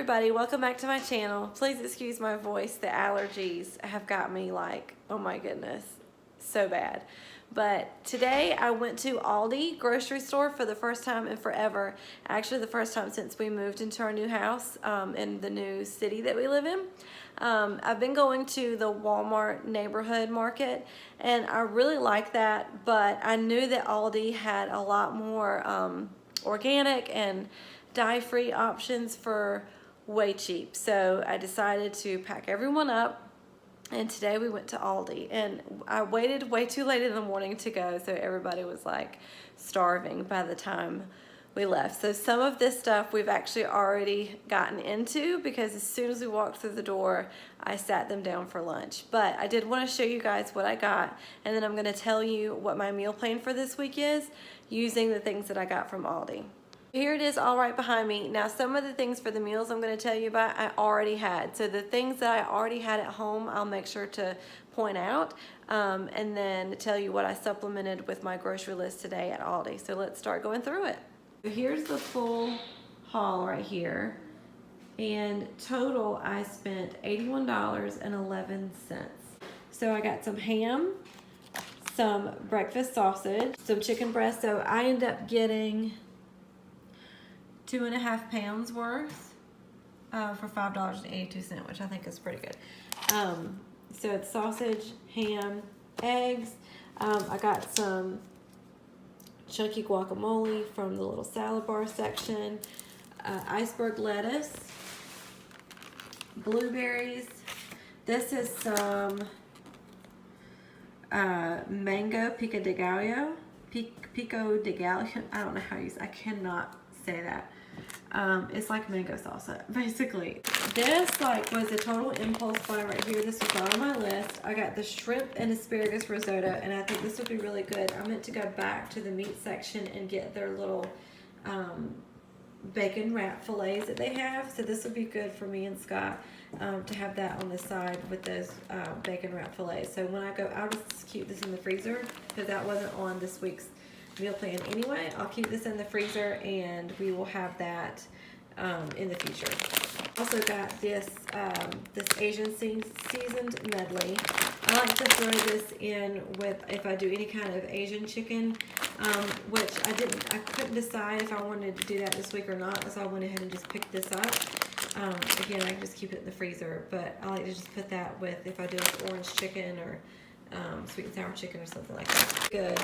everybody, welcome back to my channel. Please excuse my voice. The allergies have got me like, oh my goodness, so bad. But today I went to Aldi grocery store for the first time in forever. Actually the first time since we moved into our new house in the new city that we live in. I've been going to the Walmart neighborhood market and I really like that, but I knew that Aldi had a lot more organic and dye-free options for way cheap. So I decided to pack everyone up. And today we went to Aldi and I waited way too late in the morning to go, so everybody was like starving by the time we left. So some of this stuff we've actually already gotten into because as soon as we walked through the door, I sat them down for lunch. But I did want to show you guys what I got, and then I'm going to tell you what my meal plan for this week is using the things that I got from Aldi. Here it is all right behind me. Now some of the things for the meals I'm going to tell you about I already had. So the things that I already had at home I'll make sure to point out and then tell you what I supplemented with my grocery list today at Aldi. So let's start going through it. So here's the full haul right here, and total I spent $81.11. So I got some ham, some breakfast sausage, some chicken breast. So I end up getting 2.5 pounds worth for $5.82, which I think is pretty good. So it's sausage, ham, eggs. I got some chunky guacamole from the little salad bar section, iceberg lettuce, blueberries. This is some mango pico de gallo. I don't know how to use. I cannot say that. It's like mango salsa, basically. This was a total impulse buy right here. This was not on my list. I got the shrimp and asparagus risotto, and I think this would be really good. I meant to go back to the meat section and get their little bacon wrap fillets that they have. So this would be good for me and Scott to have that on the side with those bacon wrap fillets. So when I go, I'll just keep this in the freezer because that wasn't on this week's meal plan anyway. I'll keep this in the freezer and we will have that in the future. Also got this this Asian seasoned medley. I like to throw this in with if I do any kind of Asian chicken, which I couldn't decide if I wanted to do that this week or not, so I went ahead and just picked this up. Again, I can just keep it in the freezer, but I like to just put that with if I do like orange chicken or sweet and sour chicken or something like that. Good.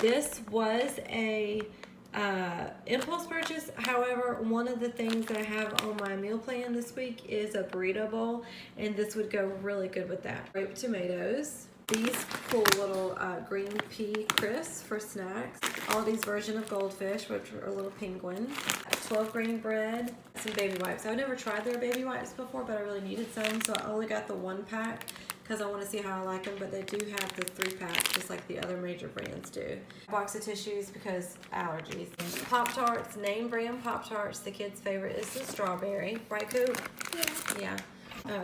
This was a impulse purchase. However, one of the things that I have on my meal plan this week is a burrito bowl, and this would go really good with that. Grape tomatoes. These cool little green pea crisps for snacks. Aldi's version of goldfish, which are a little penguin. 12 grain bread. Some baby wipes. I've never tried their baby wipes before, but I really needed some, so I only got the 1-pack because I want to see how I like them, but they do have the 3-pack just like the other major brands do. A box of tissues because allergies. Pop-Tarts, name brand Pop-Tarts. The kids' favorite is the strawberry. Right, Coop? Yeah.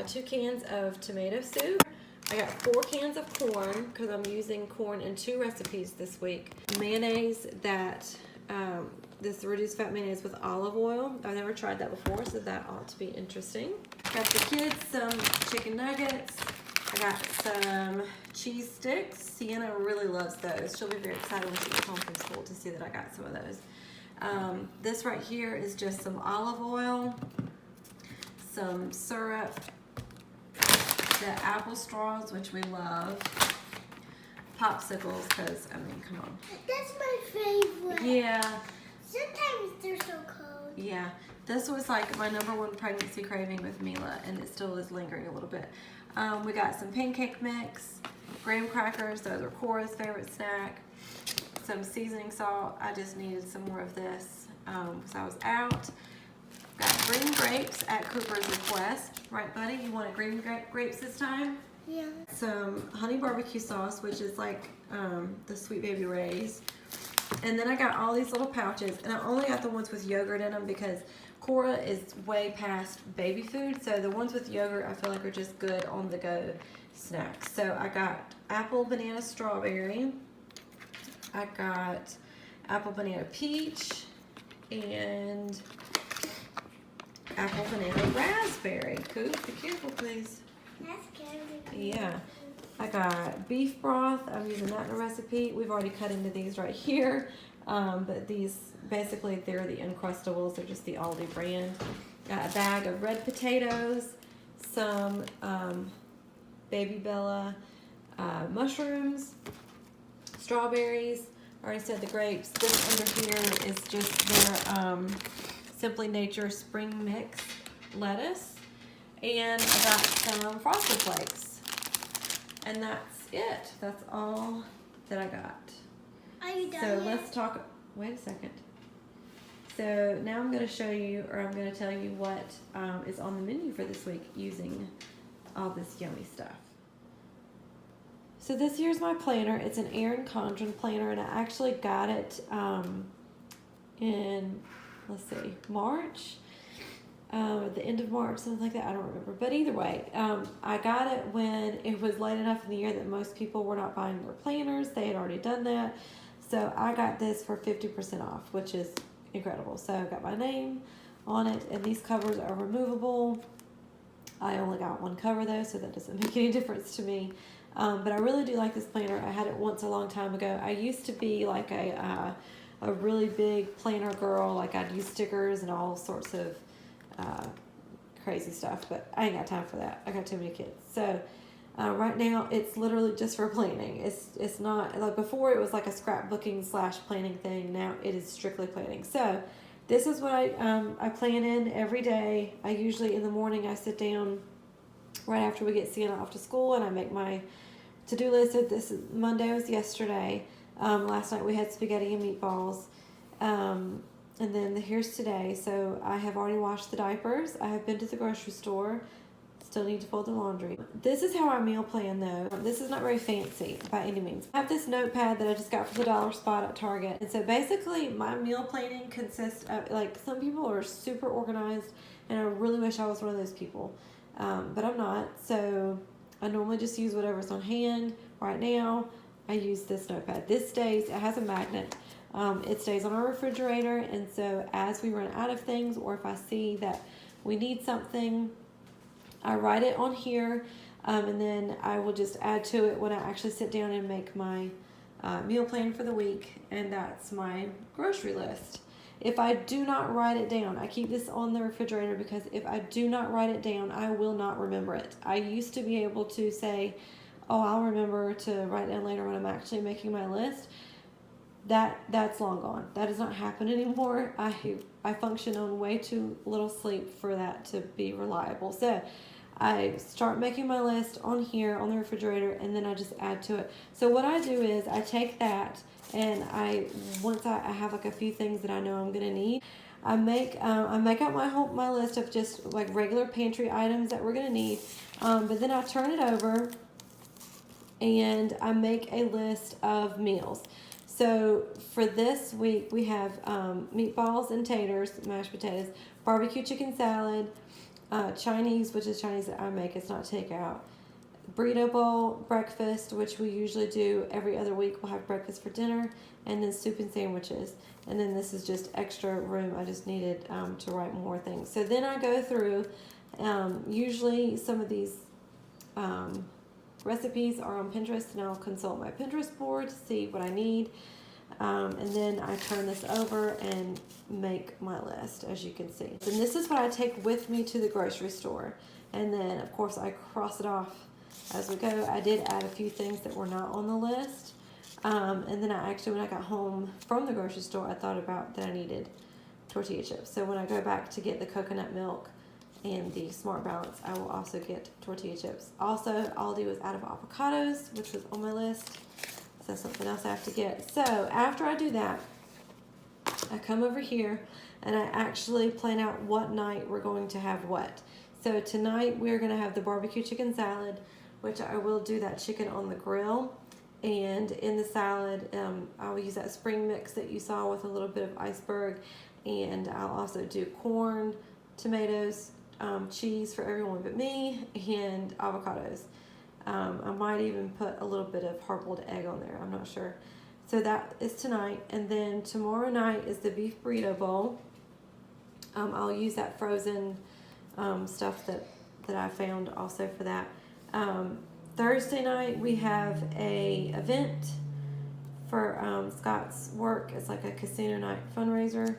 2 cans of tomato soup. I got 4 cans of corn because I'm using corn in 2 recipes this week. Mayonnaise that, this reduced fat mayonnaise with olive oil. I've never tried that before, so that ought to be interesting. Got the kids some chicken nuggets. I got some cheese sticks. Sienna really loves those. She'll be very excited when she gets home from school to see that I got some of those. This right here is just some olive oil, some syrup, the apple straws, which we love, popsicles, because, I mean, come on. That's my favorite. Yeah. Sometimes they're so cold. Yeah. This was like my #1 pregnancy craving with Mila, and it still is lingering a little bit. We got some pancake mix, graham crackers, those are Cora's favorite snack, some seasoning salt. I just needed some more of this because I was out. Got green grapes at Cooper's request. Right, buddy? You wanted green grapes this time? Yeah. Some honey barbecue sauce, which is like the Sweet Baby Ray's. And then I got all these little pouches, and I only got the ones with yogurt in them because Cora is way past baby food, so the ones with yogurt I feel like are just good on the go snacks. So I got apple, banana, strawberry. I got apple, banana, peach, and apple, banana, raspberry. Coop, be careful, please. That's good. Yeah. I got beef broth. I'm using that in a recipe. We've already cut into these right here. But these, basically, they're the Uncrustables. They're just the Aldi brand. Got a bag of red potatoes, some Baby Bella mushrooms, strawberries. I already said the grapes. This under here is just their Simply Nature Spring Mix lettuce. And I got some Frosted Flakes. And that's it. That's all that I got. Are you done So yet? let's talk. Wait a second. So now I'm going to show you, or I'm going to tell you what is on the menu for this week using all this yummy stuff. So this here's my planner. It's an Erin Condren planner, and I actually got it in, let's see, March. At the end of March, something like that. I don't remember. But either way, I got it when it was late enough in the year that most people were not buying their planners. They had already done that. So I got this for 50% off, which is incredible. So I got my name on it, and these covers are removable. I only got one cover though, so that doesn't make any difference to me. But I really do like this planner. I had it once a long time ago. I used to be like a really big planner girl. Like I'd use stickers and all sorts of crazy stuff, but I ain't got time for that. I got too many kids. So right now it's literally just for planning. It's not like before it was like a scrapbooking / planning thing. Now it is strictly planning. So this is what I plan in every day. I usually in the morning I sit down right after we get Sienna off to school and I make my to-do list. This is Monday was yesterday. Last night we had spaghetti and meatballs. And then here's today. So I have already washed the diapers. I have been to the grocery store. Still need to fold the laundry. This is how I meal plan though. This is not very fancy by any means. I have this notepad that I just got from the dollar spot at Target. And so basically my meal planning consists of, like, some people are super organized and I really wish I was one of those people. But I'm not. So I normally just use whatever's on hand. Right now I use this notepad. This stays, it has a magnet. It stays on our refrigerator, and so as we run out of things or if I see that we need something, I write it on here, and then I will just add to it when I actually sit down and make my meal plan for the week, and that's my grocery list. If I do not write it down, I keep this on the refrigerator because if I do not write it down, I will not remember it. I used to be able to say, oh, I'll remember to write down later when I'm actually making my list. That's long gone. That does not happen anymore. I function on way too little sleep for that to be reliable. So I start making my list on here on the refrigerator, and then I just add to it. So what I do is I take that, and once I have like a few things that I know I'm gonna need, I make out my list of just like regular pantry items that we're gonna need. But then I turn it over, and I make a list of meals. So for this week, we have meatballs and taters, mashed potatoes, barbecue chicken salad, Chinese, which is Chinese that I make, it's not takeout, burrito bowl, breakfast, which we usually do every other week. We'll have breakfast for dinner, and then soup and sandwiches. And then this is just extra room. I just needed to write more things. So then I go through, usually some of these recipes are on Pinterest, and I'll consult my Pinterest board to see what I need. And then I turn this over and make my list, as you can see. And this is what I take with me to the grocery store. And then, of course, I cross it off as we go. I did add a few things that were not on the list. And then when I got home from the grocery store, I thought about that I needed tortilla chips. So when I go back to get the coconut milk and the Smart Balance, I will also get tortilla chips. Also, Aldi was out of avocados, which was on my list. So that's something else I have to get. So after I do that, I come over here and I actually plan out what night we're going to have what. So tonight we're going to have the barbecue chicken salad, which I will do that chicken on the grill. And in the salad, I will use that spring mix that you saw with a little bit of iceberg. And I'll also do corn, tomatoes, cheese for everyone but me, and avocados. I might even put a little bit of hard-boiled egg on there. I'm not sure. So that is tonight. And then tomorrow night is the beef burrito bowl. I'll use that frozen stuff that I found also for that. Thursday night we have a event for Scott's work. It's like a casino night fundraiser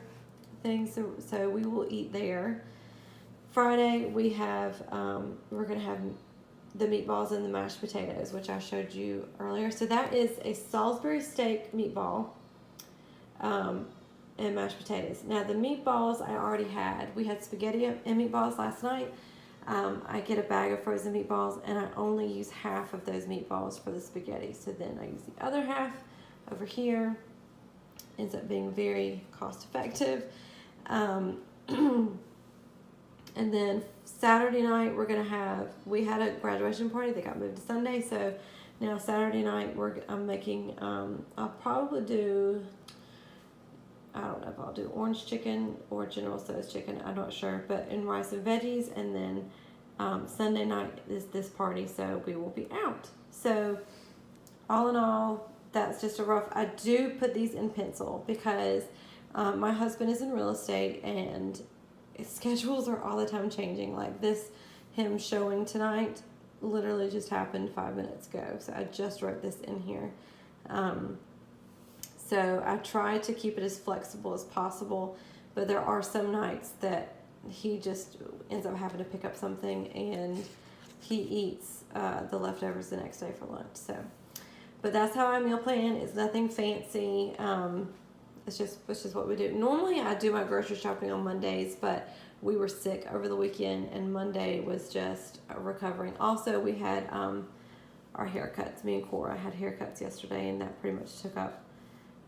thing, so we will eat there. Friday we have we're gonna have the meatballs and the mashed potatoes, which I showed you earlier. So that is a Salisbury steak meatball and mashed potatoes. Now the meatballs I already had. We had spaghetti and meatballs last night. I get a bag of frozen meatballs and I only use half of those meatballs for the spaghetti. So then I use the other half over here. Ends up being very cost effective. And then Saturday night we had a graduation party that got moved to Sunday. So now Saturday night I'm making, I'll probably do, I don't know if I'll do orange chicken or General Tso's chicken. I'm not sure, but in rice and veggies. And then Sunday night is this party, so we will be out. So all in all, that's just a rough. I do put these in pencil because my husband is in real estate and his schedules are all the time changing. Like him showing tonight literally just happened 5 minutes ago. So I just wrote this in here. So I try to keep it as flexible as possible, but there are some nights that he just ends up having to pick up something and he eats the leftovers the next day for lunch. So, but that's how I meal plan. It's nothing fancy. It's just what we do. Normally I do my grocery shopping on Mondays, but we were sick over the weekend and Monday was just recovering. Also, we had our haircuts. Me and Cora had haircuts yesterday and that pretty much took up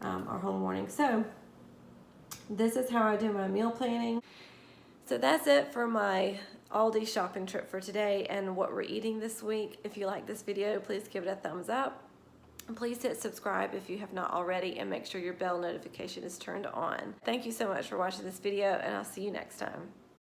our whole morning. So this is how I do my meal planning. So that's it for my Aldi shopping trip for today and what we're eating this week. If you like this video, please give it a thumbs up. And please hit subscribe if you have not already and make sure your bell notification is turned on. Thank you so much for watching this video and I'll see you next time.